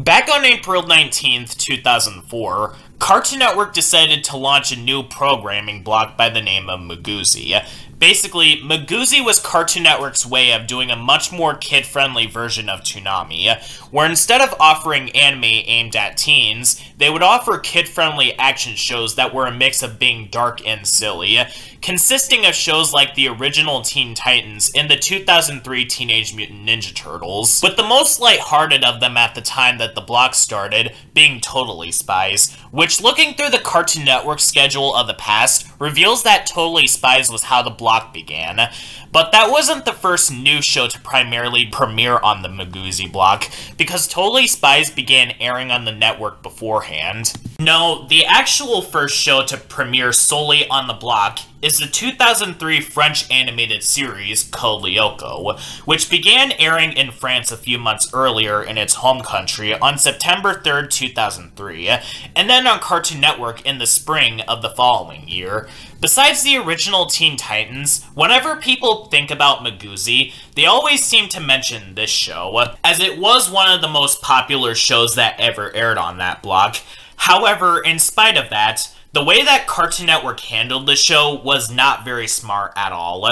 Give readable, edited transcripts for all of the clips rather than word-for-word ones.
Back on April 19th, 2004, Cartoon Network decided to launch a new programming block by the name of Magoozy. Basically, Magoozy was Cartoon Network's way of doing a much more kid-friendly version of Toonami, where instead of offering anime aimed at teens, they would offer kid-friendly action shows that were a mix of being dark and silly, consisting of shows like the original Teen Titans and the 2003 Teenage Mutant Ninja Turtles, with the most lighthearted of them at the time that the block started being Totally Spies, which, looking through the Cartoon Network schedule of the past, reveals that Totally Spies was how the block began. But that wasn't the first new show to primarily premiere on the Magoozy block, because Totally Spies began airing on the network beforehand. No, the actual first show to premiere solely on the block is the 2003 French animated series called Lyoko, which began airing in France a few months earlier in its home country on September 3rd, 2003, and then on Cartoon Network in the spring of the following year. Besides the original Teen Titans, whenever people think about Magoozy, they always seem to mention this show, as it was one of the most popular shows that ever aired on that block. However, in spite of that, the way that Cartoon Network handled the show was not very smart at all.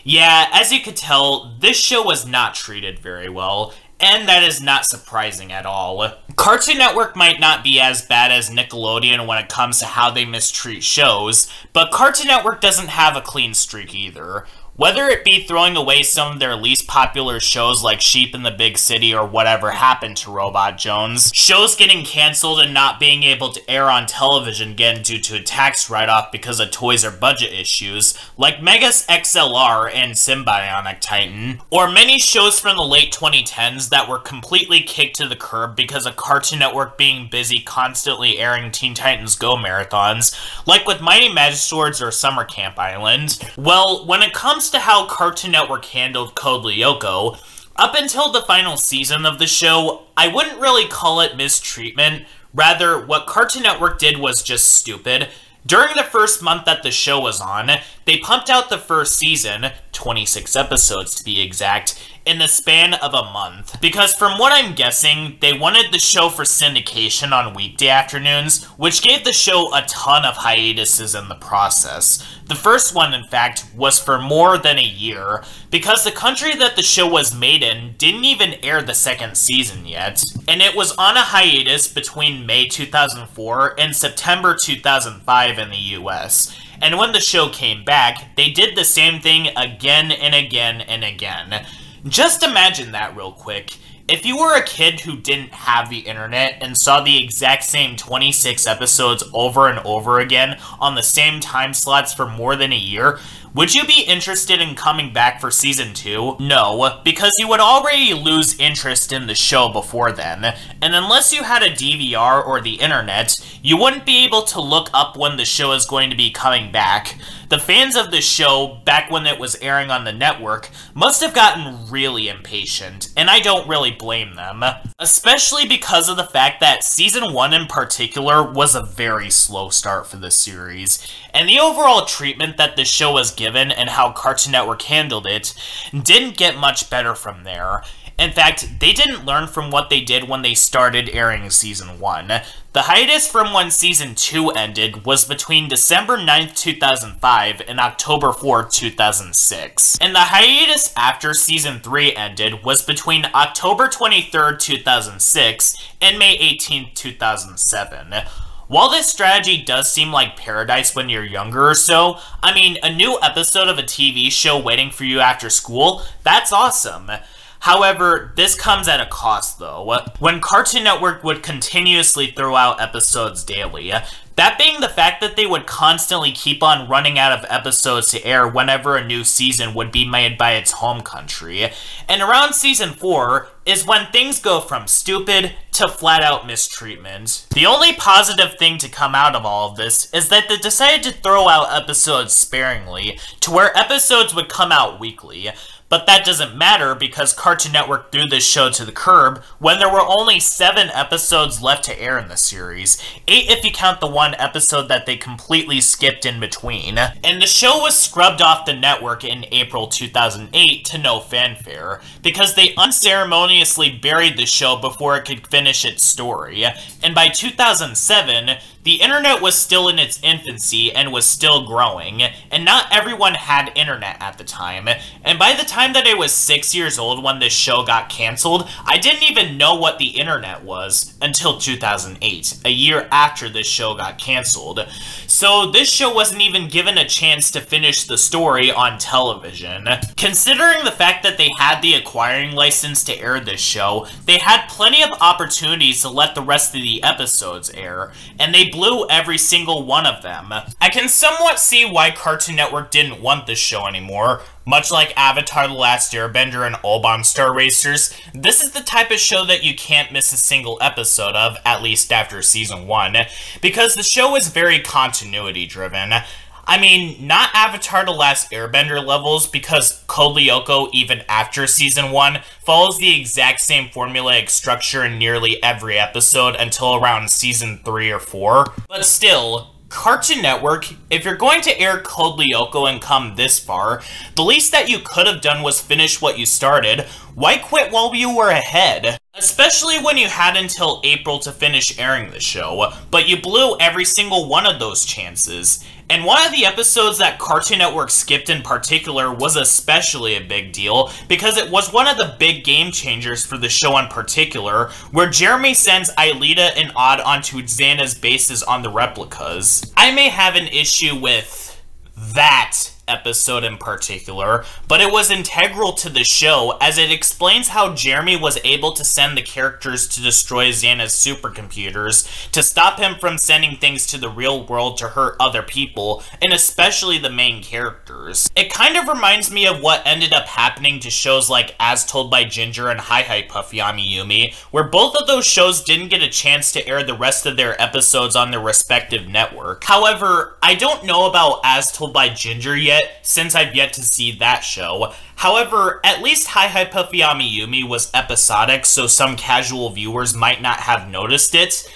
Yeah, as you could tell, this show was not treated very well, and that is not surprising at all. Cartoon Network might not be as bad as Nickelodeon when it comes to how they mistreat shows, but Cartoon Network doesn't have a clean streak either. Whether it be throwing away some of their least popular shows like Sheep in the Big City or Whatever Happened to Robot Jones, shows getting cancelled and not being able to air on television again due to a tax write-off because of toys or budget issues, like Megas XLR and Symbionic Titan, or many shows from the late 2010s that were completely kicked to the curb because of Cartoon Network being busy constantly airing Teen Titans Go marathons, like with Mighty Magiswords or Summer Camp Island. Well, when it comes to how Cartoon Network handled Code Lyoko, up until the final season of the show, I wouldn't really call it mistreatment. Rather, what Cartoon Network did was just stupid. During the first month that the show was on, they pumped out the first season, 26 episodes to be exact, in the span of a month. Because from what I'm guessing, they wanted the show for syndication on weekday afternoons, which gave the show a ton of hiatuses in the process. The first one, in fact, was for more than a year, because the country that the show was made in didn't even air the second season yet, and it was on a hiatus between May 2004 and September 2005 in the US. And when the show came back, they did the same thing again and again and again. Just imagine that real quick. If you were a kid who didn't have the internet and saw the exact same 26 episodes over and over again on the same time slots for more than a year, would you be interested in coming back for Season 2? No, because you would already lose interest in the show before then, and unless you had a DVR or the internet, you wouldn't be able to look up when the show is going to be coming back. The fans of the show, back when it was airing on the network, must have gotten really impatient, and I don't really blame them. Especially because of the fact that Season 1 in particular was a very slow start for the series, and the overall treatment that the show was given and how Cartoon Network handled it didn't get much better from there. In fact, they didn't learn from what they did when they started airing Season 1. The hiatus from when Season 2 ended was between December 9th, 2005 and October 4th, 2006. And the hiatus after Season 3 ended was between October 23rd, 2006 and May 18th, 2007. While this strategy does seem like paradise when you're younger or so, I mean, a new episode of a TV show waiting for you after school, that's awesome. However, this comes at a cost though. When Cartoon Network would continuously throw out episodes daily, that being the fact that they would constantly keep on running out of episodes to air whenever a new season would be made by its home country. And around Season 4 is when things go from stupid to flat-out mistreatment. The only positive thing to come out of all of this is that they decided to throw out episodes sparingly, to where episodes would come out weekly. But that doesn't matter because Cartoon Network threw this show to the curb when there were only 7 episodes left to air in the series, 8 if you count the one episode that they completely skipped in between. And the show was scrubbed off the network in April 2008 to no fanfare, because they unceremoniously unceremoniously buried the show before it could finish its story, and by 2007, the internet was still in its infancy and was still growing, and not everyone had internet at the time, and by the time that I was 6 years old when this show got canceled, I didn't even know what the internet was until 2008, a year after this show got canceled. So this show wasn't even given a chance to finish the story on television. Considering the fact that they had the acquiring license to air this show, they had plenty of opportunities to let the rest of the episodes air, and they blew every single one of them. I can somewhat see why Cartoon Network didn't want this show anymore. Much like Avatar: The Last Airbender and Ulban Star Racers, this is the type of show that you can't miss a single episode of, at least after season 1, because the show is very continuity driven. I mean, not Avatar: The Last Airbender levels, because Code Lyoko, even after Season 1, follows the exact same formulaic structure in nearly every episode until around Season 3 or 4. But still, Cartoon Network, if you're going to air Code Lyoko and come this far, the least that you could have done was finish what you started. Why quit while you were ahead? Especially when you had until April to finish airing the show, but you blew every single one of those chances. And one of the episodes that Cartoon Network skipped in particular was especially a big deal, because it was one of the big game changers for the show in particular, where Jeremy sends Aelita and Odd onto Xana's bases on the replicas. I may have an issue with that episode in particular, but it was integral to the show as it explains how Jeremy was able to send the characters to destroy Xana's supercomputers to stop him from sending things to the real world to hurt other people, and especially the main characters. It kind of reminds me of what ended up happening to shows like As Told by Ginger and Hi Hi Puffy Ami Yumi, where both of those shows didn't get a chance to air the rest of their episodes on their respective network. However, I don't know about As Told by Ginger yet, since I've yet to see that show. However, at least Hi Hi Puffy Ami Yumi was episodic, so some casual viewers might not have noticed it,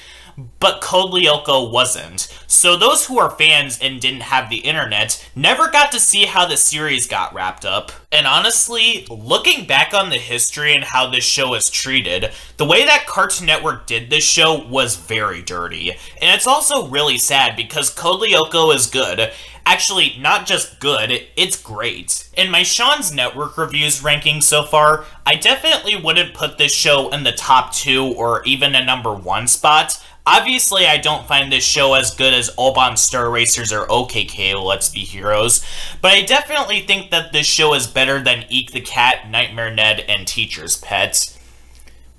but Code Lyoko wasn't. So those who are fans and didn't have the internet never got to see how the series got wrapped up. And honestly, looking back on the history and how this show is treated, the way that Cartoon Network did this show was very dirty. And it's also really sad because Code Lyoko is good. Actually, not just good, it's great. In my Sean's Network reviews ranking so far, I definitely wouldn't put this show in the top 2 or even a number 1 spot. Obviously, I don't find this show as good as Ulban Star Racers or OKK, Let's Be Heroes, but I definitely think that this show is better than Eek the Cat, Nightmare Ned, and Teacher's Pet.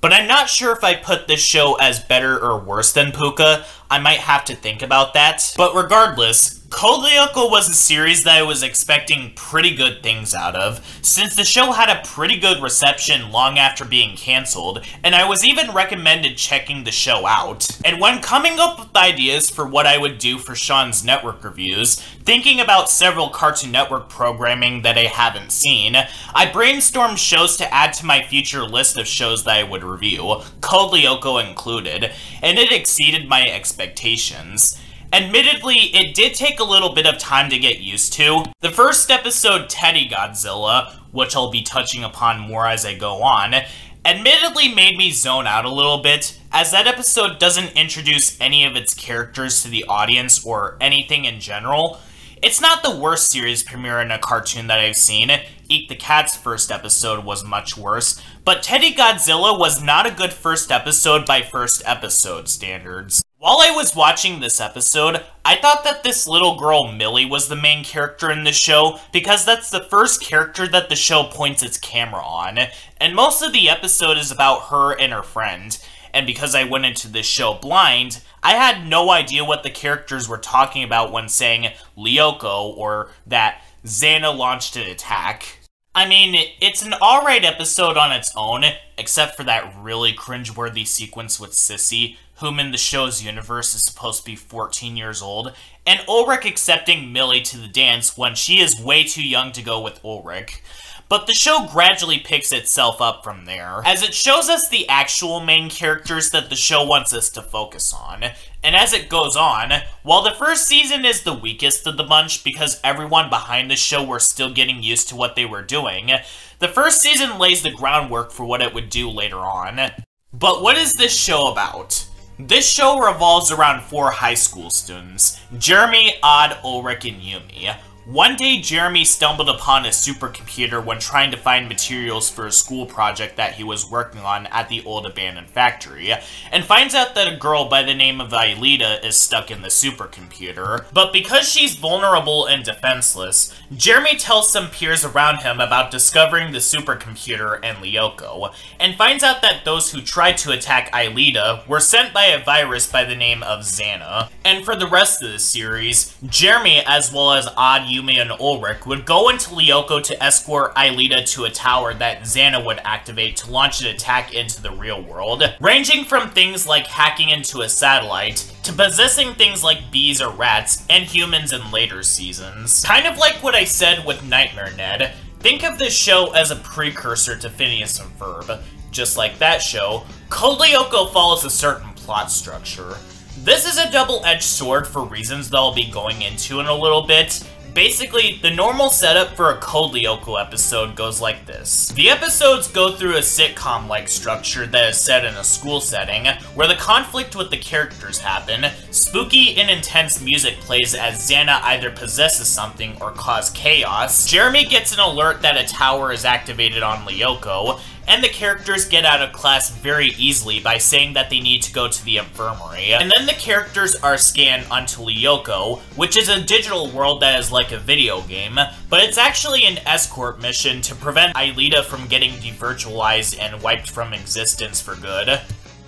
But I'm not sure if I put this show as better or worse than Puka. I might have to think about that. But regardless, Code Lyoko was a series that I was expecting pretty good things out of, since the show had a pretty good reception long after being cancelled, and I was even recommended checking the show out. And when coming up with ideas for what I would do for Sean's Network reviews, thinking about several Cartoon Network programming that I haven't seen, I brainstormed shows to add to my future list of shows that I would review, Code Lyoko included, and it exceeded my expectations. Admittedly, it did take a little bit of time to get used to. The first episode, Teddy Godzilla, which I'll be touching upon more as I go on, admittedly made me zone out a little bit, as that episode doesn't introduce any of its characters to the audience or anything in general. It's not the worst series premiere in a cartoon that I've seen. Eek the Cat's first episode was much worse, but Teddy Godzilla was not a good first episode by first episode standards. While I was watching this episode, I thought that this little girl Millie was the main character in the show because that's the first character that the show points its camera on, and most of the episode is about her and her friend. And because I went into this show blind, I had no idea what the characters were talking about when saying Lyoko or that Xana launched an attack. I mean, it's an alright episode on its own, except for that really cringeworthy sequence with Sissy, whom in the show's universe is supposed to be 14 years old, and Ulrich accepting Millie to the dance when she is way too young to go with Ulrich. But the show gradually picks itself up from there, as it shows us the actual main characters that the show wants us to focus on. And as it goes on, while the first season is the weakest of the bunch because everyone behind the show were still getting used to what they were doing, the first season lays the groundwork for what it would do later on. But what is this show about? This show revolves around 4 high school students, Jeremy, Odd, Ulrich, and Yumi. One day, Jeremy stumbled upon a supercomputer when trying to find materials for a school project that he was working on at the old abandoned factory, and finds out that a girl by the name of Aelita is stuck in the supercomputer. But because she's vulnerable and defenseless, Jeremy tells some peers around him about discovering the supercomputer and Lyoko, and finds out that those who tried to attack Aelita were sent by a virus by the name of Xana. And for the rest of the series, Jeremy, as well as Odd, Yumi, and Ulrich would go into Lyoko to escort Aelita to a tower that Xana would activate to launch an attack into the real world, ranging from things like hacking into a satellite to possessing things like bees or rats and humans in later seasons. Kind of like what I said with Nightmare Ned, think of this show as a precursor to Phineas and Ferb. Just like that show, Code Lyoko follows a certain plot structure. This is a double-edged sword for reasons that I'll be going into in a little bit. Basically, the normal setup for a Code Lyoko episode goes like this. The episodes go through a sitcom-like structure that is set in a school setting, where the conflict with the characters happen, spooky and intense music plays as Xana either possesses something or causes chaos, Jeremy gets an alert that a tower is activated on Lyoko, and the characters get out of class very easily by saying that they need to go to the infirmary. And then the characters are scanned onto Lyoko, which is a digital world that is like a video game, but it's actually an escort mission to prevent Aelita from getting devirtualized and wiped from existence for good.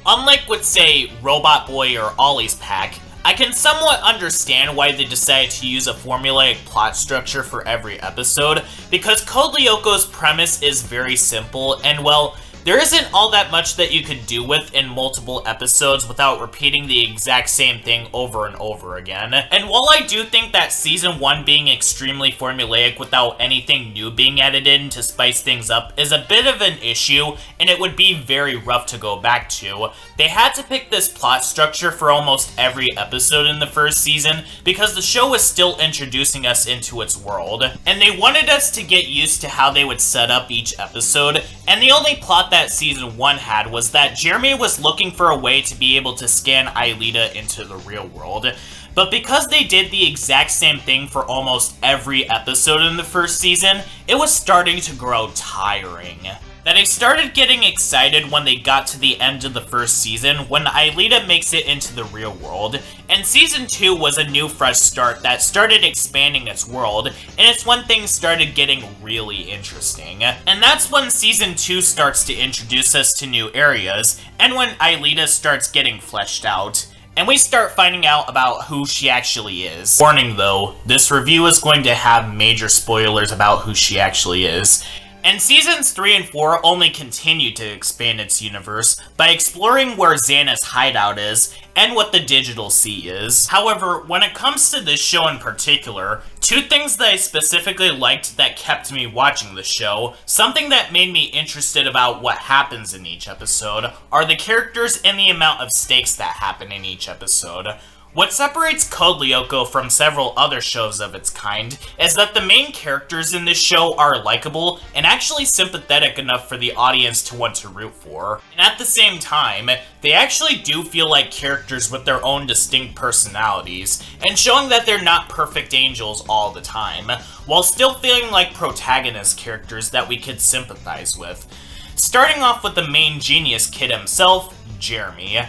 Unlike with, say, Robot Boy or Ollie's pack, I can somewhat understand why they decided to use a formulaic plot structure for every episode, because Code Lyoko's premise is very simple, and well, there isn't all that much that you could do with in multiple episodes without repeating the exact same thing over and over again. And while I do think that Season 1 being extremely formulaic without anything new being added in to spice things up is a bit of an issue, and it would be very rough to go back to, they had to pick this plot structure for almost every episode in the first season because the show was still introducing us into its world, and they wanted us to get used to how they would set up each episode, and the only plot that Season 1 had was that Jeremy was looking for a way to be able to scan Aelita into the real world. But because they did the exact same thing for almost every episode in the first season, it was starting to grow tiring. That I started getting excited when they got to the end of the first season when Aelita makes it into the real world, and Season 2 was a new fresh start that started expanding its world, and it's when things started getting really interesting. And that's when Season 2 starts to introduce us to new areas, and when Aelita starts getting fleshed out. And we start finding out about who she actually is. Warning though, this review is going to have major spoilers about who she actually is. And Seasons 3 and 4 only continue to expand its universe by exploring where Xana's hideout is and what the Digital Sea is. However, when it comes to this show in particular, two things that I specifically liked that kept me watching the show, something that made me interested about what happens in each episode, are the characters and the amount of stakes that happen in each episode. What separates Code Lyoko from several other shows of its kind is that the main characters in this show are likable and actually sympathetic enough for the audience to want to root for. And at the same time, they actually do feel like characters with their own distinct personalities, and showing that they're not perfect angels all the time, while still feeling like protagonist characters that we could sympathize with. Starting off with the main genius kid himself, Jeremy.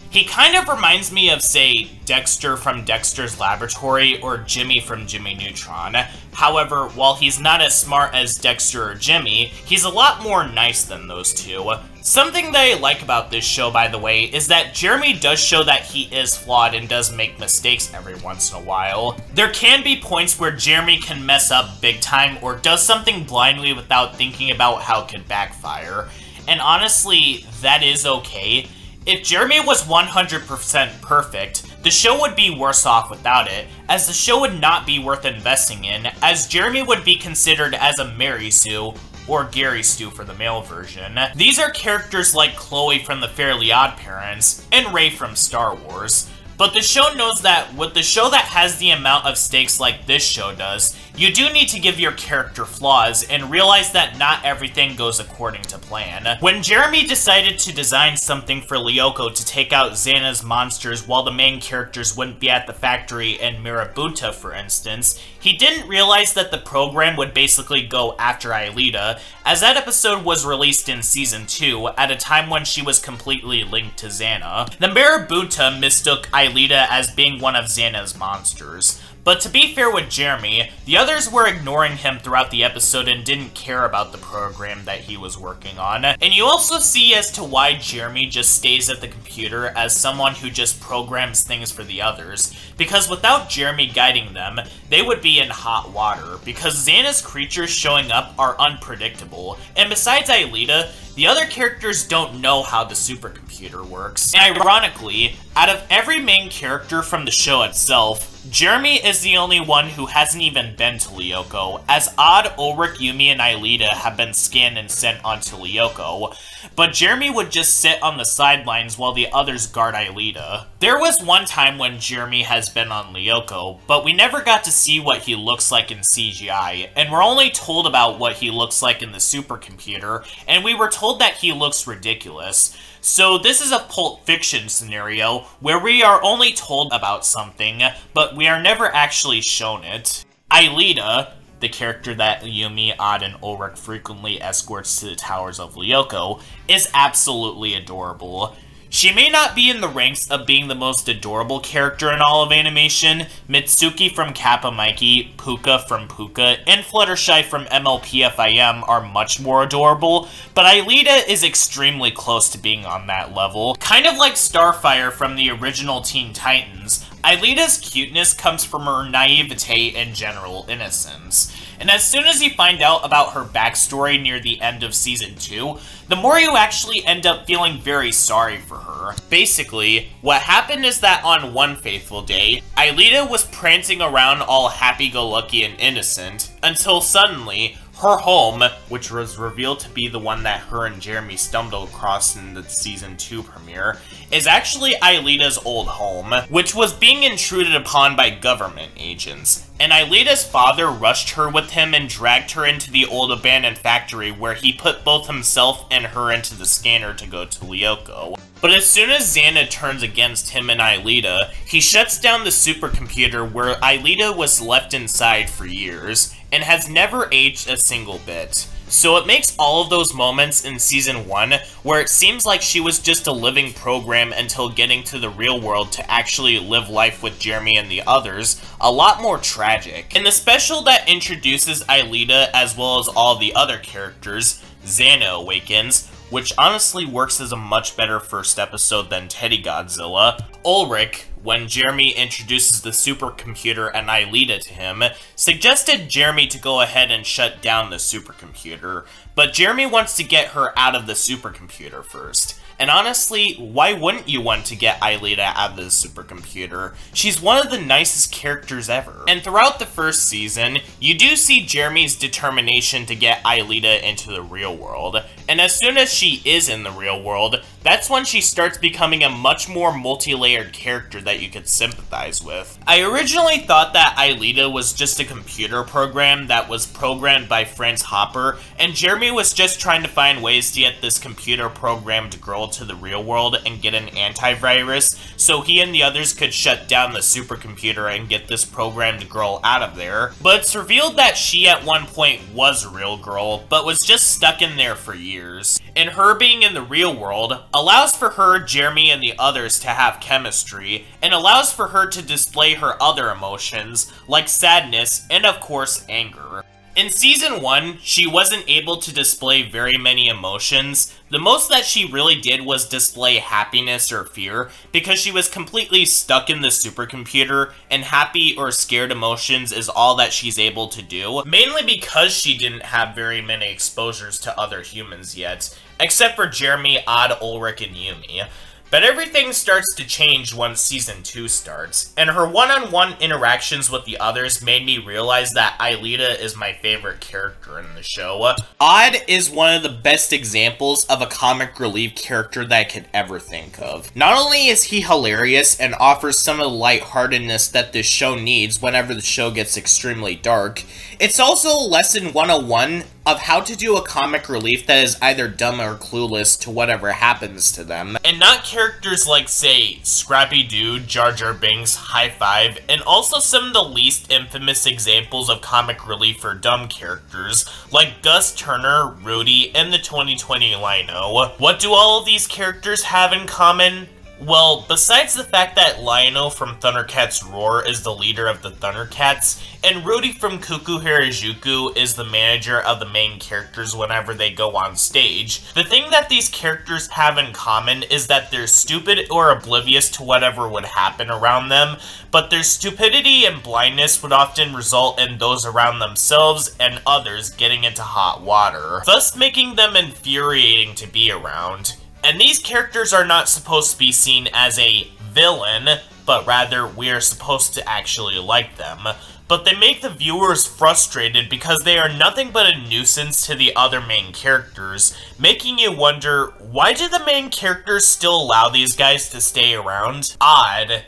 He kind of reminds me of, say, Dexter from Dexter's Laboratory or Jimmy from Jimmy Neutron. However, while he's not as smart as Dexter or Jimmy, he's a lot more nice than those two. Something that I like about this show, by the way, is that Jeremy does show that he is flawed and does make mistakes every once in a while. There can be points where Jeremy can mess up big time or does something blindly without thinking about how it could backfire. And honestly, that is okay. If Jeremy was 100% perfect, the show would be worse off without it, as the show would not be worth investing in, as Jeremy would be considered as a Mary Sue, or Gary Stu for the male version. These are characters like Chloe from the Fairly Odd Parents, and Rey from Star Wars. But the show knows that with the show that has the amount of stakes like this show does, you do need to give your character flaws and realize that not everything goes according to plan. When Jeremy decided to design something for Lyoko to take out Xana's monsters while the main characters wouldn't be at the factory in Mirabuta, for instance, he didn't realize that the program would basically go after Aelita, as that episode was released in Season 2 at a time when she was completely linked to Xana. The Mirabuta mistook Aelita as being one of Xana's monsters. But to be fair with Jeremy, the others were ignoring him throughout the episode and didn't care about the program that he was working on. And you also see as to why Jeremy just stays at the computer as someone who just programs things for the others. Because without Jeremy guiding them, they would be in hot water, because Xana's creatures showing up are unpredictable. And besides Aelita, the other characters don't know how the supercomputer works. And ironically, out of every main character from the show itself, Jeremy is the only one who hasn't even been to Lyoko, as Odd, Ulrich, Yumi, and Aelita have been scanned and sent onto Lyoko, but Jeremy would just sit on the sidelines while the others guard Aelita. There was one time when Jeremy has been on Lyoko, but we never got to see what he looks like in CGI, and we're only told about what he looks like in the supercomputer, and we were told that he looks ridiculous. So this is a Pulp Fiction scenario where we are only told about something, but we are never actually shown it. Aelita, the character that Yumi, Odd, and Ulrich frequently escorts to the towers of Lyoko, is absolutely adorable. She may not be in the ranks of being the most adorable character in all of animation. Mitsuki from Kappa Mikey, Puka from Puka, and Fluttershy from MLPFIM are much more adorable, but Aelita is extremely close to being on that level. Kind of like Starfire from the original Teen Titans, Aelita's cuteness comes from her naivete and general innocence. And as soon as you find out about her backstory near the end of Season 2, the more you actually end up feeling very sorry for her. Basically, what happened is that on one fateful day, Aelita was prancing around all happy-go-lucky and innocent, until suddenly, her home, which was revealed to be the one that her and Jeremy stumbled across in the Season 2 premiere, is actually Aelita's old home, which was being intruded upon by government agents. And Aelita's father rushed her with him and dragged her into the old abandoned factory where he put both himself and her into the scanner to go to Lyoko. But as soon as Xana turns against him and Aelita, he shuts down the supercomputer where Aelita was left inside for years, and has never aged a single bit. So it makes all of those moments in Season 1, where it seems like she was just a living program until getting to the real world to actually live life with Jeremy and the others, a lot more tragic. In the special that introduces Aelita as well as all the other characters, Xana Awakens, which honestly works as a much better first episode than Teddy Godzilla, Ulrich, when Jeremy introduces the supercomputer and Aelita to him, suggested Jeremy to go ahead and shut down the supercomputer, but Jeremy wants to get her out of the supercomputer first. And honestly, why wouldn't you want to get Aelita out of the supercomputer? She's one of the nicest characters ever. And throughout the first season, you do see Jeremy's determination to get Aelita into the real world. And as soon as she is in the real world, that's when she starts becoming a much more multi-layered character that you could sympathize with. I originally thought that Aelita was just a computer program that was programmed by Franz Hopper, and Jeremy was just trying to find ways to get this computer programmed girl to the real world and get an antivirus so he and the others could shut down the supercomputer and get this programmed girl out of there. But it's revealed that she at one point was a real girl, but was just stuck in there for years. And her being in the real world allows for her, Jeremy, and the others to have chemistry, and allows for her to display her other emotions, like sadness and of course anger. In Season 1, she wasn't able to display very many emotions. The most that she really did was display happiness or fear, because she was completely stuck in the supercomputer, and happy or scared emotions is all that she's able to do, mainly because she didn't have very many exposures to other humans yet, except for Jeremy, Odd, Ulrich, and Yumi. But everything starts to change once Season 2 starts, and her one-on-one interactions with the others made me realize that Aelita is my favorite character in the show. Odd is one of the best examples of a comic relief character that I could ever think of. Not only is he hilarious and offers some of the lightheartedness that this show needs whenever the show gets extremely dark, it's also a lesson 101 of how to do a comic relief that is either dumb or clueless to whatever happens to them. And not characters like, say, Scrappy Doo, Jar Jar Binks, High Five, and also some of the least infamous examples of comic relief for dumb characters, like Gus Turner, Rudy, and the 2020 Lino. What do all of these characters have in common? Well, besides the fact that Lionel from Thundercats Roar is the leader of the Thundercats, and Rudy from Kuku Harajuku is the manager of the main characters whenever they go on stage, the thing that these characters have in common is that they're stupid or oblivious to whatever would happen around them, but their stupidity and blindness would often result in those around themselves and others getting into hot water, thus making them infuriating to be around. And these characters are not supposed to be seen as a villain, but rather we are supposed to actually like them. But they make the viewers frustrated because they are nothing but a nuisance to the other main characters, making you wonder, why do the main characters still allow these guys to stay around? Odd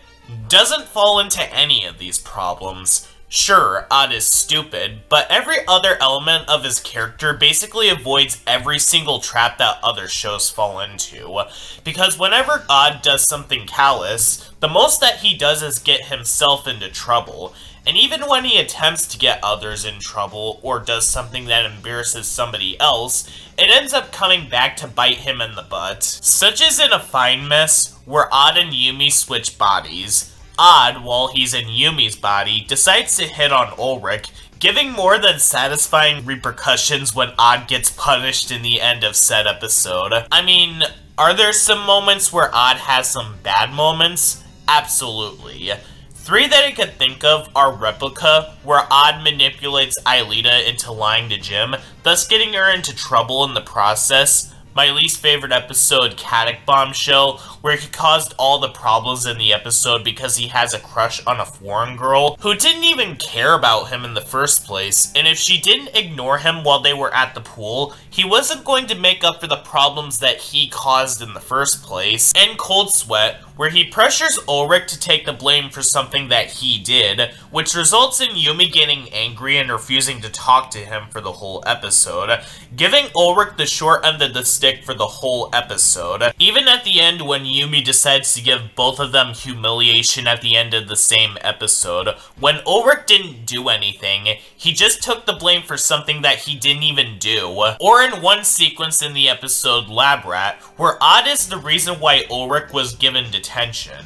doesn't fall into any of these problems. Sure, Odd is stupid, but every other element of his character basically avoids every single trap that other shows fall into. Because whenever Odd does something callous, the most that he does is get himself into trouble. And even when he attempts to get others in trouble, or does something that embarrasses somebody else, it ends up coming back to bite him in the butt. Such as in A Fine Mess, where Odd and Yumi switch bodies. Odd, while he's in Yumi's body, decides to hit on Ulrich, giving more than satisfying repercussions when Odd gets punished in the end of said episode. I mean, are there some moments where Odd has some bad moments? Absolutely. 3 that I could think of are Replica, where Odd manipulates Aelita into lying to Jim, thus getting her into trouble in the process. My least favorite episode, Caddick Bombshell, where he caused all the problems in the episode because he has a crush on a foreign girl who didn't even care about him in the first place, and if she didn't ignore him while they were at the pool, he wasn't going to make up for the problems that he caused in the first place. And Cold Sweat, where he pressures Ulrich to take the blame for something that he did, which results in Yumi getting angry and refusing to talk to him for the whole episode, giving Ulrich the short end of the stick for the whole episode. Even at the end when Yumi decides to give both of them humiliation at the end of the same episode, when Ulrich didn't do anything, he just took the blame for something that he didn't even do. Or in one sequence in the episode Lab Rat, where Odd is the reason why Ulrich was given detention.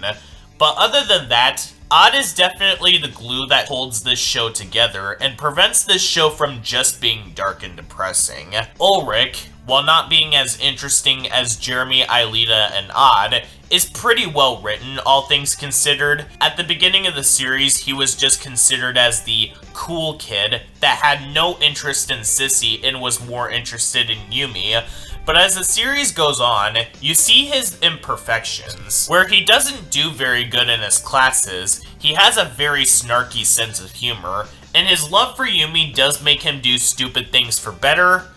But other than that, Odd is definitely the glue that holds this show together and prevents this show from just being dark and depressing. Ulrich, while not being as interesting as Jeremy, Aelita, and Odd, is pretty well written, all things considered. At the beginning of the series, he was just considered as the cool kid that had no interest in Sissy and was more interested in Yumi. But as the series goes on, you see his imperfections. Where he doesn't do very good in his classes, he has a very snarky sense of humor, and his love for Yumi does make him do stupid things for better,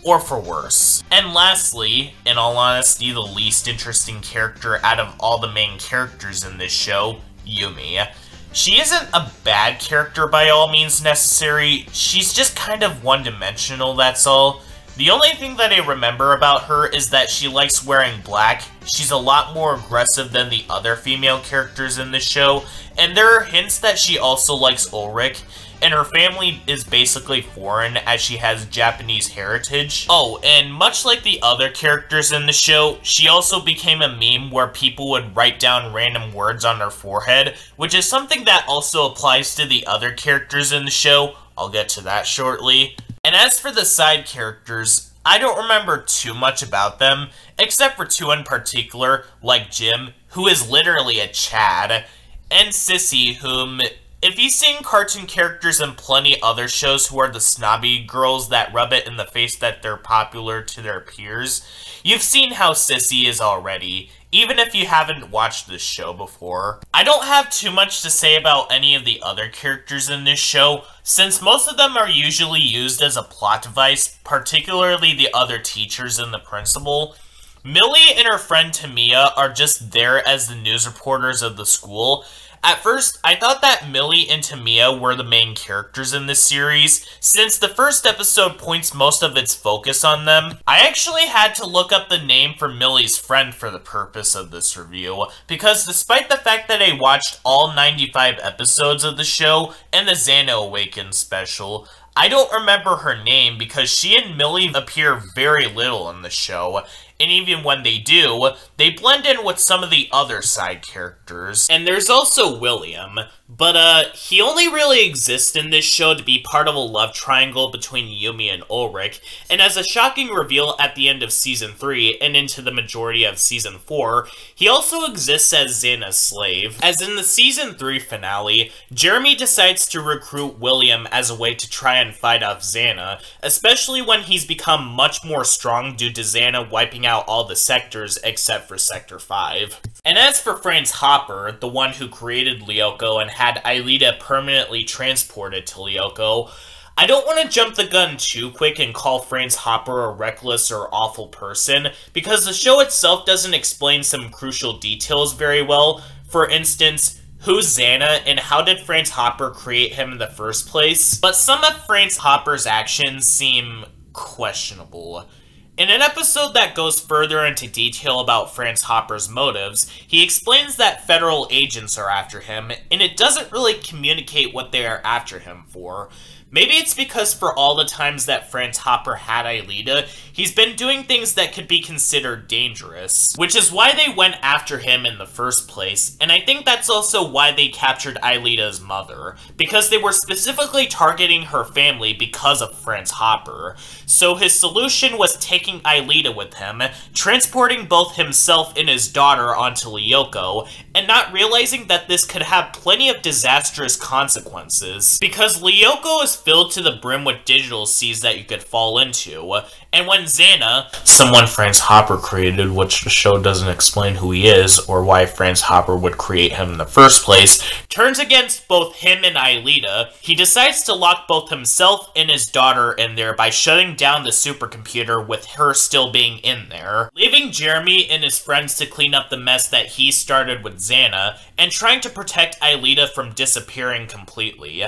or for worse. And lastly, in all honesty, the least interesting character out of all the main characters in this show, Yumi. She isn't a bad character by all means necessary, she's just kind of one-dimensional, that's all. The only thing that I remember about her is that she likes wearing black, she's a lot more aggressive than the other female characters in the show, and there are hints that she also likes Ulrich, and her family is basically foreign as she has Japanese heritage. Oh, and much like the other characters in the show, she also became a meme where people would write down random words on her forehead, which is something that also applies to the other characters in the show. I'll get to that shortly. And as for the side characters, I don't remember too much about them, except for 2 in particular, like Jim, who is literally a Chad, and Sissy, whom If you've seen cartoon characters in plenty other shows who are the snobby girls that rub it in the face that they're popular to their peers, you've seen how Sissy is already, even if you haven't watched this show before. I don't have too much to say about any of the other characters in this show, since most of them are usually used as a plot device, particularly the other teachers and the principal. Millie and her friend Tamiya are just there as the news reporters of the school. At first, I thought that Millie and Tamiya were the main characters in this series, since the first episode points most of its focus on them. I actually had to look up the name for Millie's friend for the purpose of this review, because despite the fact that I watched all 95 episodes of the show and the Xana Awakens special, I don't remember her name because she and Millie appear very little in the show, and even when they do, they blend in with some of the other side characters. And there's also William, but he only really exists in this show to be part of a love triangle between Yumi and Ulrich, and as a shocking reveal at the end of Season 3 and into the majority of Season 4, he also exists as Xana's slave. As in the Season 3 finale, Jeremy decides to recruit William as a way to try and fight off Xana, especially when he's become much more strong due to Xana wiping out all the sectors except for Sector 5. And as for Franz Hopper, the one who created Lyoko and had Aelita permanently transported to Lyoko, I don't want to jump the gun too quick and call Franz Hopper a reckless or awful person, because the show itself doesn't explain some crucial details very well. For instance, who's Xana, and how did Franz Hopper create him in the first place? But some of Franz Hopper's actions seem questionable. In an episode that goes further into detail about Franz Hopper's motives, he explains that federal agents are after him, and it doesn't really communicate what they are after him for. Maybe it's because for all the times that Franz Hopper had Aelita, he's been doing things that could be considered dangerous, which is why they went after him in the first place, and I think that's also why they captured Aelita's mother, because they were specifically targeting her family because of Franz Hopper. So his solution was taking Aelita with him, transporting both himself and his daughter onto Lyoko, and not realizing that this could have plenty of disastrous consequences, because Lyoko is filled to the brim with digital seas that you could fall into, and when Xana, someone Franz Hopper created, which the show doesn't explain who he is or why Franz Hopper would create him in the first place, turns against both him and Aelita, he decides to lock both himself and his daughter in there by shutting down the supercomputer with her still being in there, leaving Jeremy and his friends to clean up the mess that he started with Xana, and trying to protect Aelita from disappearing completely.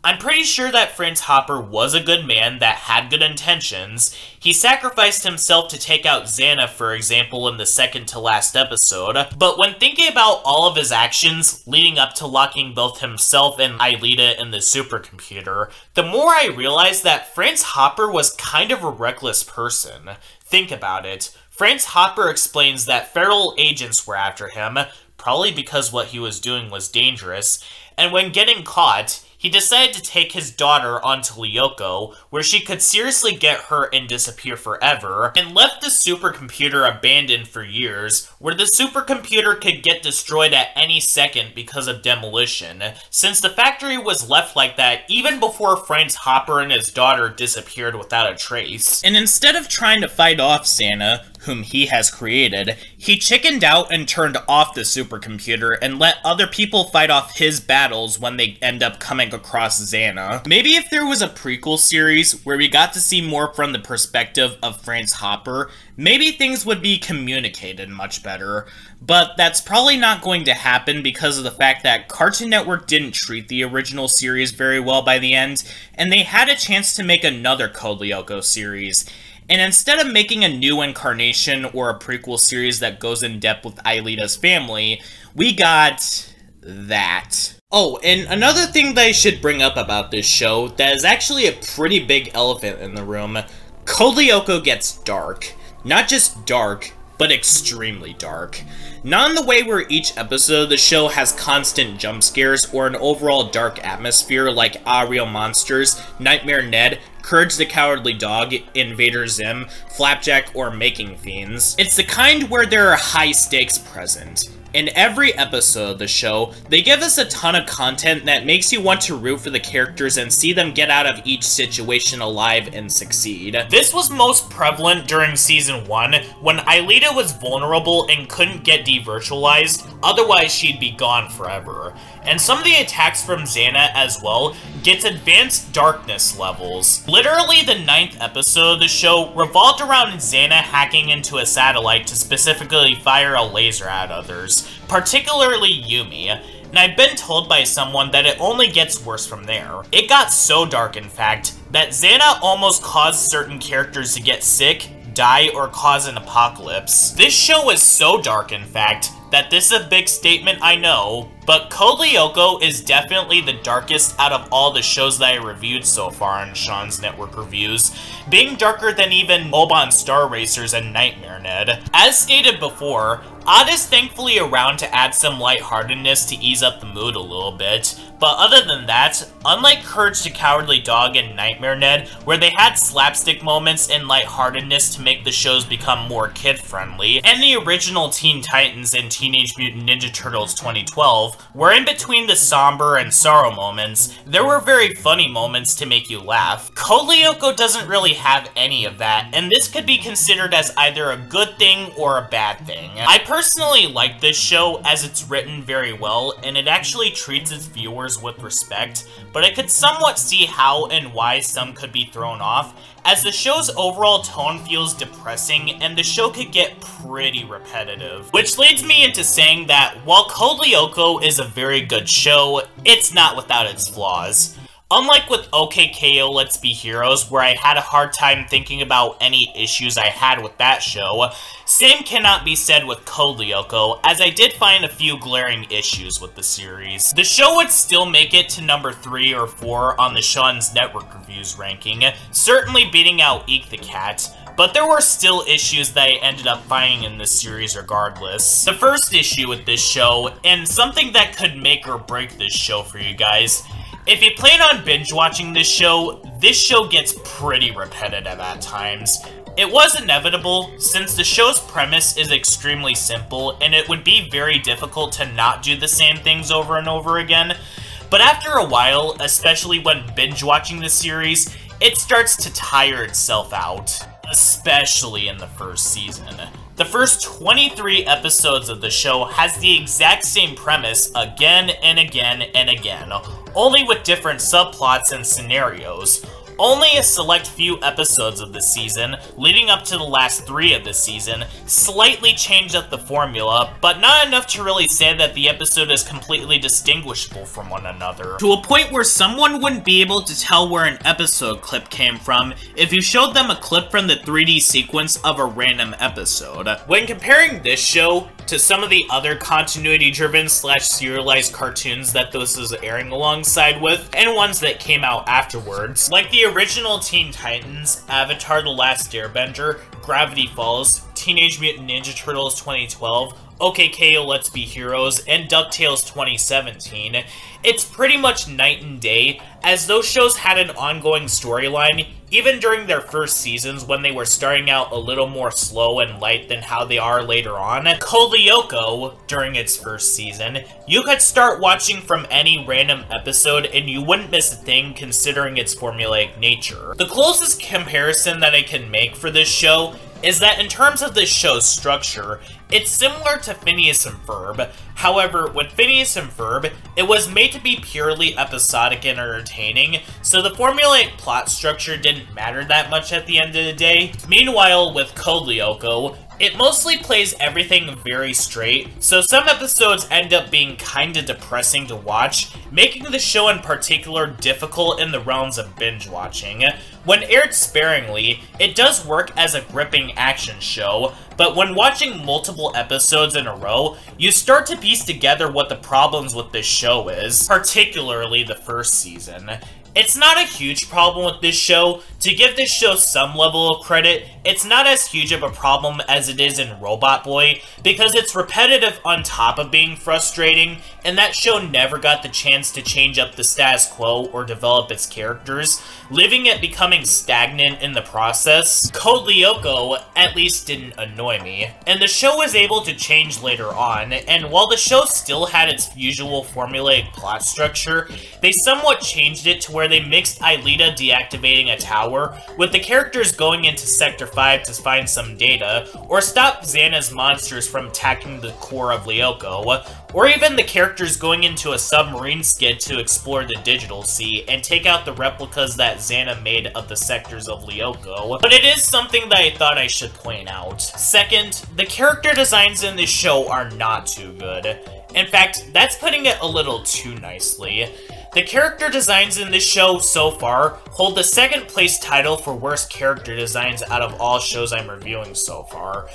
I'm pretty sure that Franz Hopper was a good man that had good intentions. He sacrificed himself to take out Xana, for example, in the second to last episode, but when thinking about all of his actions leading up to locking both himself and Aelita in the supercomputer, the more I realized that Franz Hopper was kind of a reckless person. Think about it. Franz Hopper explains that federal agents were after him, probably because what he was doing was dangerous, and when getting caught, he decided to take his daughter onto Lyoko, where she could seriously get hurt and disappear forever, and left the supercomputer abandoned for years, where the supercomputer could get destroyed at any second because of demolition, since the factory was left like that even before Franz Hopper and his daughter disappeared without a trace. And instead of trying to fight off Xana, whom he has created, he chickened out and turned off the supercomputer and let other people fight off his battles when they end up coming across Xana. Maybe if there was a prequel series where we got to see more from the perspective of Franz Hopper, maybe things would be communicated much better. But that's probably not going to happen because of the fact that Cartoon Network didn't treat the original series very well by the end, and they had a chance to make another Code Lyoko series. And instead of making a new incarnation or a prequel series that goes in depth with Aelita's family, we got that. Oh, and another thing that I should bring up about this show that is actually a pretty big elephant in the room, Code Lyoko gets dark. Not just dark, but extremely dark. Not in the way where each episode of the show has constant jump scares or an overall dark atmosphere like Ah Real Monsters, Nightmare Ned, Courage the Cowardly Dog, Invader Zim, Flapjack, or Making Fiends. It's the kind where there are high stakes present. In every episode of the show, they give us a ton of content that makes you want to root for the characters and see them get out of each situation alive and succeed. This was most prevalent during Season 1, when Aelita was vulnerable and couldn't get de-virtualized, otherwise she'd be gone forever. And some of the attacks from Xana as well gets advanced darkness levels. Literally the 9th episode of the show revolved around Xana hacking into a satellite to specifically fire a laser at others, particularly Yumi. And I've been told by someone that it only gets worse from there. It got so dark, in fact, that Xana almost caused certain characters to get sick, die, or cause an apocalypse. This show is so dark, in fact, that this is a big statement, I know, but Code Lyoko is definitely the darkest out of all the shows that I reviewed so far on Sean's Network Reviews, being darker than even Oban Star Racers and Nightmare Ned. As stated before, Odd is thankfully around to add some lightheartedness to ease up the mood a little bit, but other than that, unlike Courage the Cowardly Dog and Nightmare Ned, where they had slapstick moments and lightheartedness to make the shows become more kid-friendly, and the original Teen Titans and Teenage Mutant Ninja Turtles 2012, where in between the somber and sorrow moments, there were very funny moments to make you laugh. Code Lyoko doesn't really have any of that, and this could be considered as either a good thing or a bad thing. I personally like this show as it's written very well, and it actually treats its viewers with respect, but I could somewhat see how and why some could be thrown off, as the show's overall tone feels depressing and the show could get pretty repetitive. Which leads me into saying that while Code Lyoko is a very good show, it's not without its flaws. Unlike with OKKO Let's Be Heroes, where I had a hard time thinking about any issues I had with that show, same cannot be said with Code Lyoko, as I did find a few glaring issues with the series. The show would still make it to number 3 or 4 on the Sean's Network Reviews ranking, certainly beating out Eek the Cat, but there were still issues that I ended up finding in this series regardless. The first issue with this show, and something that could make or break this show for you guys, if you plan on binge-watching this show gets pretty repetitive at times. It was inevitable, since the show's premise is extremely simple, and it would be very difficult to not do the same things over and over again. But after a while, especially when binge-watching the series, it starts to tire itself out, especially in the first season. The first 23 episodes of the show has the exact same premise again and again and again, only with different subplots and scenarios. Only a select few episodes of the season, leading up to the last 3 of the season, slightly change up the formula, but not enough to really say that the episode is completely distinguishable from one another. To a point where someone wouldn't be able to tell where an episode clip came from if you showed them a clip from the 3D sequence of a random episode. When comparing this show to some of the other continuity-driven / serialized cartoons that this is airing alongside with, and ones that came out afterwards, like the original Teen Titans, Avatar: The Last Airbender, Gravity Falls, Teenage Mutant Ninja Turtles 2012, OKKO Let's Be Heroes, and DuckTales 2017, it's pretty much night and day, as those shows had an ongoing storyline, even during their first seasons when they were starting out a little more slow and light than how they are later on. Code Lyoko, during its first season, you could start watching from any random episode and you wouldn't miss a thing considering its formulaic nature. The closest comparison that I can make for this show is that in terms of this show's structure, it's similar to Phineas and Ferb. However, with Phineas and Ferb, it was made to be purely episodic and entertaining, so the formulaic plot structure didn't matter that much at the end of the day. Meanwhile, with Code Lyoko, it mostly plays everything very straight, so some episodes end up being kinda depressing to watch, making the show in particular difficult in the realms of binge watching. When aired sparingly, it does work as a gripping action show, but when watching multiple episodes in a row, you start to piece together what the problems with this show is, particularly the first season. It's not a huge problem with this show. To give this show some level of credit, it's not as huge of a problem as it is in Robot Boy, because it's repetitive on top of being frustrating, and that show never got the chance chance to change up the status quo or develop its characters, leaving it becoming stagnant in the process. Code Lyoko at least didn't annoy me, and the show was able to change later on, and while the show still had its usual formulaic plot structure, they somewhat changed it to where they mixed Aelita deactivating a tower with the characters going into Sector 5 to find some data, or stop Xana's monsters from attacking the core of Lyoko, or even the characters going into a submarine skid to explore the Digital Sea and take out the replicas that Xana made of the sectors of Lyoko. But it is something that I thought I should point out. Second, the character designs in this show are not too good. In fact, that's putting it a little too nicely. The character designs in this show so far hold the second place title for worst character designs out of all shows I'm reviewing so far.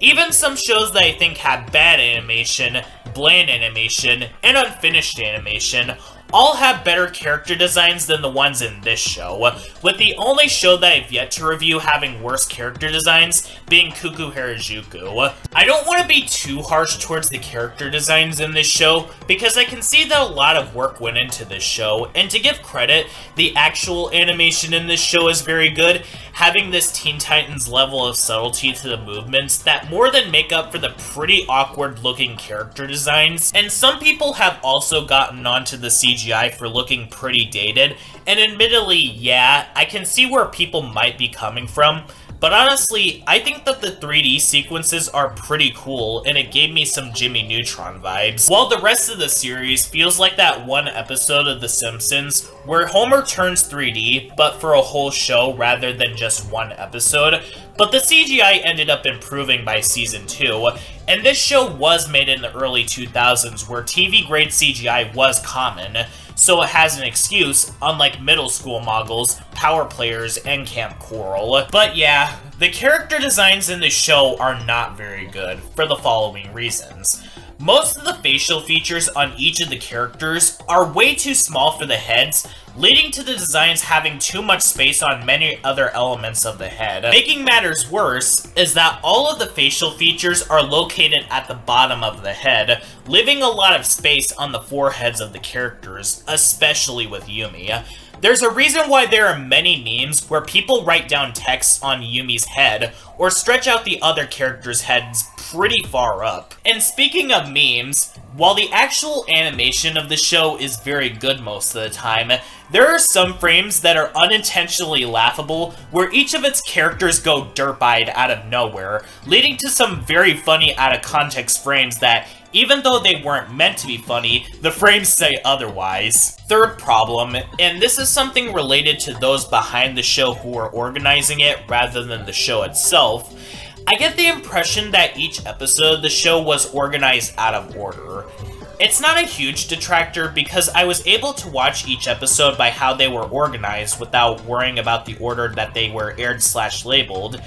Even some shows that I think have bad animation, bland animation, and unfinished animation all have better character designs than the ones in this show, with the only show that I've yet to review having worse character designs being Kuku Harajuku. I don't want to be too harsh towards the character designs in this show, because I can see that a lot of work went into this show, and to give credit, the actual animation in this show is very good, having this Teen Titans level of subtlety to the movements that more than make up for the pretty awkward looking character designs. And some people have also gotten onto the CGI for looking pretty dated, and admittedly, yeah, I can see where people might be coming from, but honestly, I think that the 3D sequences are pretty cool, and it gave me some Jimmy Neutron vibes. While the rest of the series feels like that one episode of The Simpsons, where Homer turns 3D, but for a whole show rather than just one episode, but the CGI ended up improving by Season 2, and this show was made in the early 2000s, where TV-grade CGI was common, so it has an excuse, unlike middle school moguls, power players, and Camp Coral. But yeah, the character designs in this show are not very good, for the following reasons. Most of the facial features on each of the characters are way too small for the heads, leading to the designs having too much space on many other elements of the head. Making matters worse is that all of the facial features are located at the bottom of the head, leaving a lot of space on the foreheads of the characters, especially with Yumi. There's a reason why there are many memes where people write down text on Yumi's head, or stretch out the other characters' heads pretty far up. And speaking of memes, while the actual animation of the show is very good most of the time, there are some frames that are unintentionally laughable, where each of its characters go derp-eyed out of nowhere, leading to some very funny out-of-context frames that, even though they weren't meant to be funny, the frames say otherwise. Third problem, and this is something related to those behind the show who are organizing it rather than the show itself, I get the impression that each episode of the show was organized out of order. It's not a huge detractor because I was able to watch each episode by how they were organized without worrying about the order that they were aired/labeled.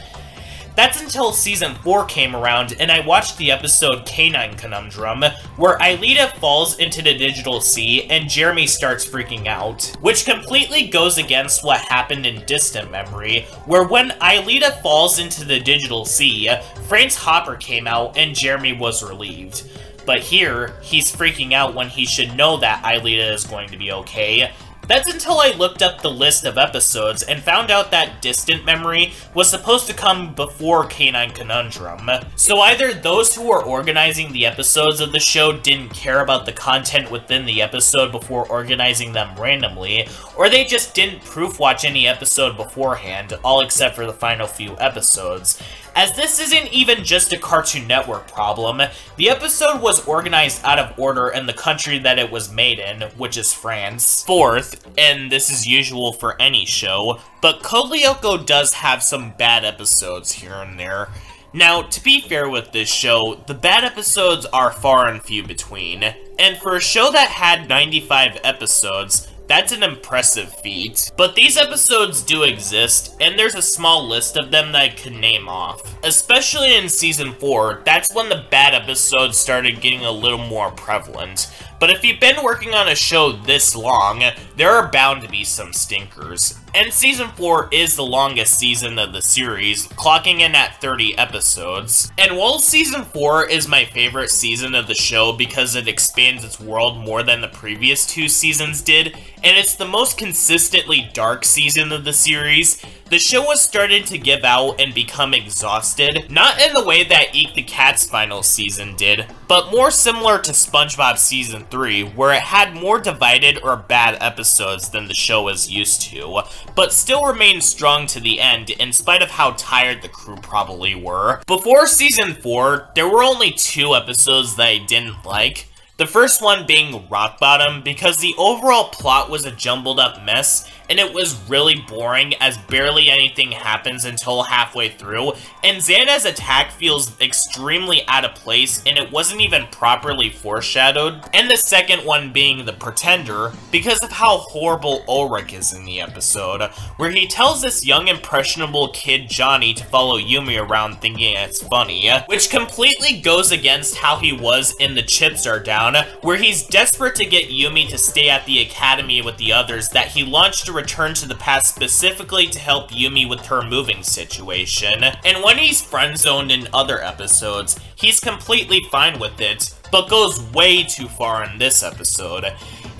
That's until Season 4 came around and I watched the episode Canine Conundrum, where Aelita falls into the Digital Sea and Jeremy starts freaking out, which completely goes against what happened in Distant Memory, where when Aelita falls into the Digital Sea, Franz Hopper came out and Jeremy was relieved. But here, he's freaking out when he should know that Aelita is going to be okay. That's until I looked up the list of episodes and found out that Distant Memory was supposed to come before Canine Conundrum. So either those who are organizing the episodes of the show didn't care about the content within the episode before organizing them randomly, or they just didn't proof-watch any episode beforehand, all except for the final few episodes. As this isn't even just a Cartoon Network problem, the episode was organized out of order in the country that it was made in, which is France. Fourth, and this is usual for any show, but Code Lyoko does have some bad episodes here and there. Now, to be fair with this show, the bad episodes are far and few between, and for a show that had 95 episodes, that's an impressive feat. But these episodes do exist, and there's a small list of them that I could name off. Especially in Season 4, that's when the bad episodes started getting a little more prevalent. But if you've been working on a show this long, there are bound to be some stinkers. And Season 4 is the longest season of the series, clocking in at 30 episodes. And while Season 4 is my favorite season of the show because it expands its world more than the previous 2 seasons did, and it's the most consistently dark season of the series, the show was starting to give out and become exhausted, not in the way that Eat the Cat's final season did, but more similar to SpongeBob Season 3, where it had more divided or bad episodes than the show was used to, but still remained strong to the end in spite of how tired the crew probably were. Before Season 4, there were only 2 episodes that I didn't like. The first one being Rock Bottom, because the overall plot was a jumbled up mess, and it was really boring as barely anything happens until halfway through, and Xana's attack feels extremely out of place and it wasn't even properly foreshadowed. And the second one being The Pretender, because of how horrible Ulrich is in the episode, where he tells this young impressionable kid Johnny to follow Yumi around thinking it's funny, which completely goes against how he was in The Chips Are Down, where he's desperate to get Yumi to stay at the academy with the others that he launched to return to the past specifically to help Yumi with her moving situation. And when he's friend-zoned in other episodes, he's completely fine with it, but goes way too far in this episode.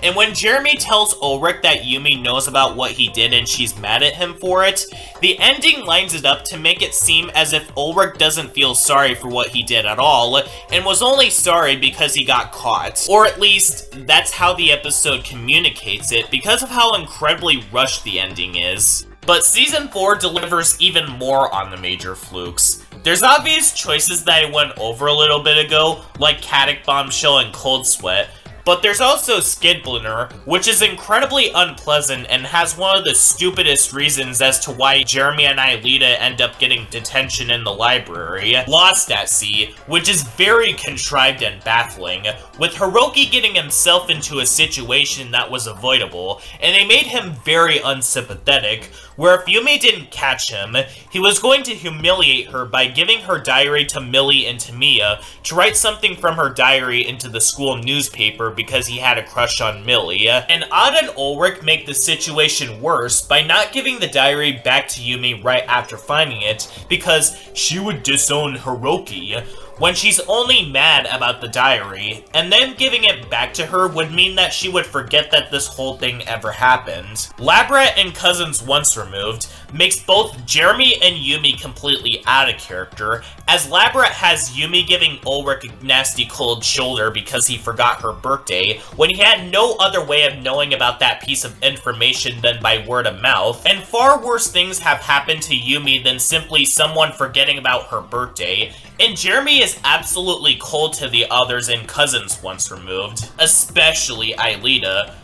And when Jeremy tells Ulrich that Yumi knows about what he did and she's mad at him for it, the ending lines it up to make it seem as if Ulrich doesn't feel sorry for what he did at all, and was only sorry because he got caught. Or at least, that's how the episode communicates it, because of how incredibly rushed the ending is. But Season 4 delivers even more on the major flukes. There's obvious choices that I went over a little bit ago, like Caddick Bombshell and Cold Sweat, but there's also Skid Splinter, which is incredibly unpleasant and has one of the stupidest reasons as to why Jeremy and Aelita end up getting detention in the library. Lost at Sea, which is very contrived and baffling, with Hiroki getting himself into a situation that was avoidable, and they made him very unsympathetic, where if Yumi didn't catch him, he was going to humiliate her by giving her diary to Millie and Tamiya to write something from her diary into the school newspaper because he had a crush on Millie. And Odd and Ulrich make the situation worse by not giving the diary back to Yumi right after finding it because she would disown Hiroki, when she's only mad about the diary, and then giving it back to her would mean that she would forget that this whole thing ever happened. Labrat and Cousins Once Removed makes both Jeremy and Yumi completely out of character, as Labrat has Yumi giving Ulrich a nasty cold shoulder because he forgot her birthday, when he had no other way of knowing about that piece of information than by word of mouth, and far worse things have happened to Yumi than simply someone forgetting about her birthday, and Jeremy is absolutely cold to the others in Cousins Once Removed, especially Aelita,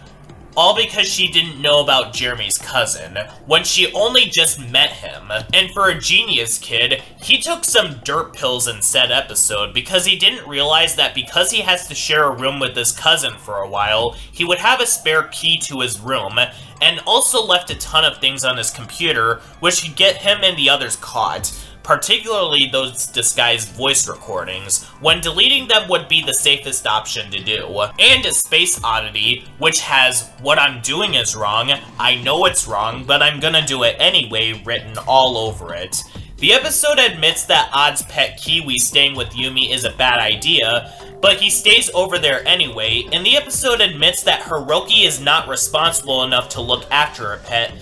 all because she didn't know about Jeremy's cousin, when she only just met him. And for a genius kid, he took some dirt pills in said episode because he didn't realize that because he has to share a room with his cousin for a while, he would have a spare key to his room, and also left a ton of things on his computer, which could get him and the others caught, particularly those disguised voice recordings, when deleting them would be the safest option to do. And a Space Oddity, which has "What I'm doing is wrong, I know it's wrong, but I'm gonna do it anyway" written all over it. The episode admits that Odd's pet Kiwi staying with Yumi is a bad idea, but he stays over there anyway, and the episode admits that Hiroki is not responsible enough to look after a pet,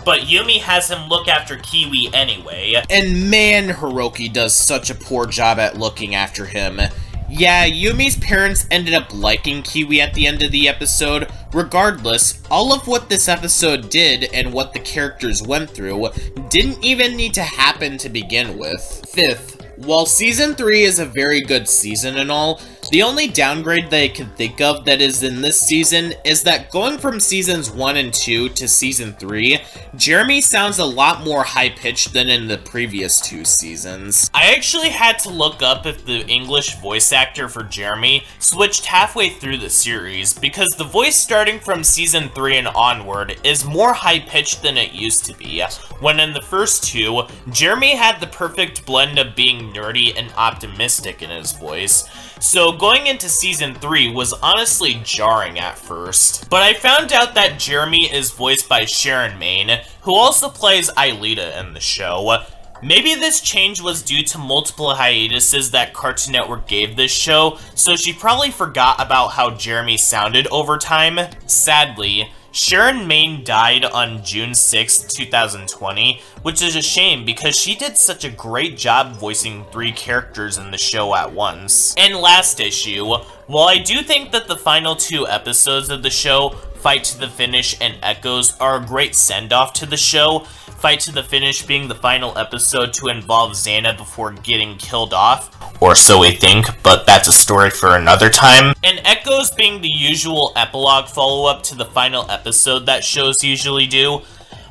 but Yumi has him look after Kiwi anyway. And man, Hiroki does such a poor job at looking after him. Yeah, Yumi's parents ended up liking Kiwi at the end of the episode. Regardless, all of what this episode did and what the characters went through didn't even need to happen to begin with. Fifth, while Season 3 is a very good season and all, the only downgrade that I can think of that is in this season is that going from Seasons 1 and 2 to Season 3, Jeremy sounds a lot more high-pitched than in the previous 2 seasons. I actually had to look up if the English voice actor for Jeremy switched halfway through the series, because the voice starting from Season 3 and onward is more high-pitched than it used to be, when in the first 2, Jeremy had the perfect blend of being nerdy and optimistic in his voice. So going into season 3 was honestly jarring at first. But I found out that Jeremy is voiced by Sharon Main, who also plays Aelita in the show. Maybe this change was due to multiple hiatuses that Cartoon Network gave this show, so she probably forgot about how Jeremy sounded over time. Sadly, Sharon Main died on June 6, 2020, which is a shame because she did such a great job voicing 3 characters in the show at once. And last issue, while I do think that the final 2 episodes of the show, Fight to the Finish and Echoes, are a great send-off to the show, Fight to the Finish being the final episode to involve Xana before getting killed off, or so we think, but that's a story for another time, and Echoes being the usual epilogue follow-up to the final episode that shows usually do.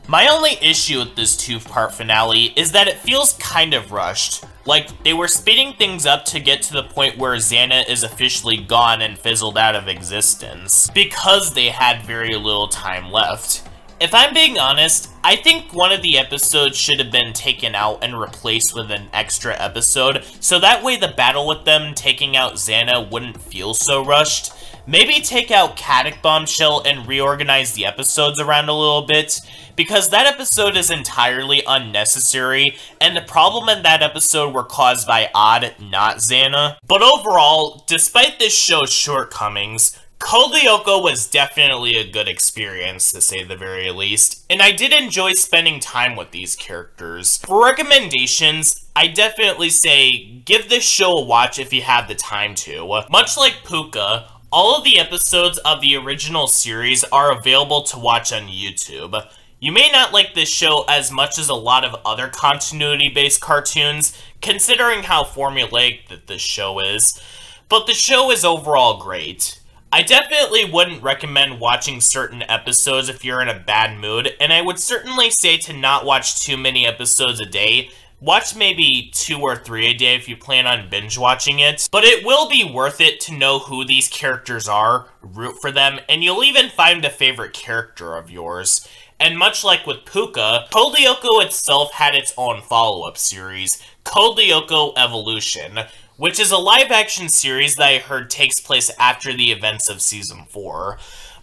My only issue with this 2-part finale is that it feels kind of rushed. Like, they were speeding things up to get to the point where Xana is officially gone and fizzled out of existence, because they had very little time left. If I'm being honest, I think one of the episodes should have been taken out and replaced with an extra episode, so that way the battle with them taking out Xana wouldn't feel so rushed. Maybe take out Caddick Bombshell and reorganize the episodes around a little bit, because that episode is entirely unnecessary, and the problem in that episode were caused by Odd, not Xana. But overall, despite this show's shortcomings, Code Lyoko was definitely a good experience, to say the very least, and I did enjoy spending time with these characters. For recommendations, I definitely say give this show a watch if you have the time to. Much like Puka, all of the episodes of the original series are available to watch on YouTube. You may not like this show as much as a lot of other continuity-based cartoons, considering how formulaic that this show is, but the show is overall great. I definitely wouldn't recommend watching certain episodes if you're in a bad mood, and I would certainly say to not watch too many episodes a day. Watch maybe 2 or 3 a day if you plan on binge watching it, but it will be worth it to know who these characters are, root for them, and you'll even find a favorite character of yours. And much like with Puka, Code Lyoko itself had its own follow-up series, Code Lyoko Evolution, which is a live-action series that I heard takes place after the events of Season 4.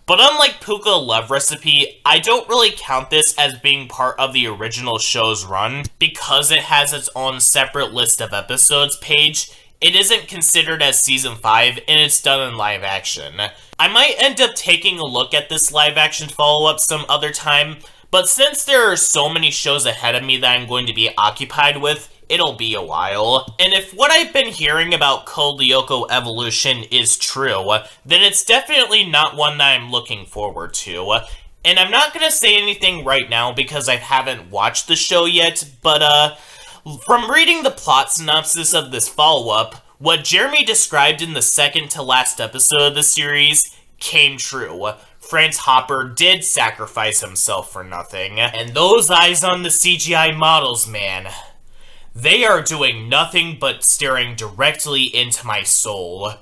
But unlike Puka Love Recipe, I don't really count this as being part of the original show's run, because it has its own separate list of episodes page. It isn't considered as Season 5, and it's done in live action. I might end up taking a look at this live action follow-up some other time, but since there are so many shows ahead of me that I'm going to be occupied with, it'll be a while. And if what I've been hearing about Code Lyoko Evolution is true, then it's definitely not one that I'm looking forward to. And I'm not gonna say anything right now because I haven't watched the show yet, but from reading the plot synopsis of this follow-up, what Jeremy described in the second to last episode of the series came true. Franz Hopper did sacrifice himself for nothing. And those eyes on the CGI models, man, they are doing nothing but staring directly into my soul.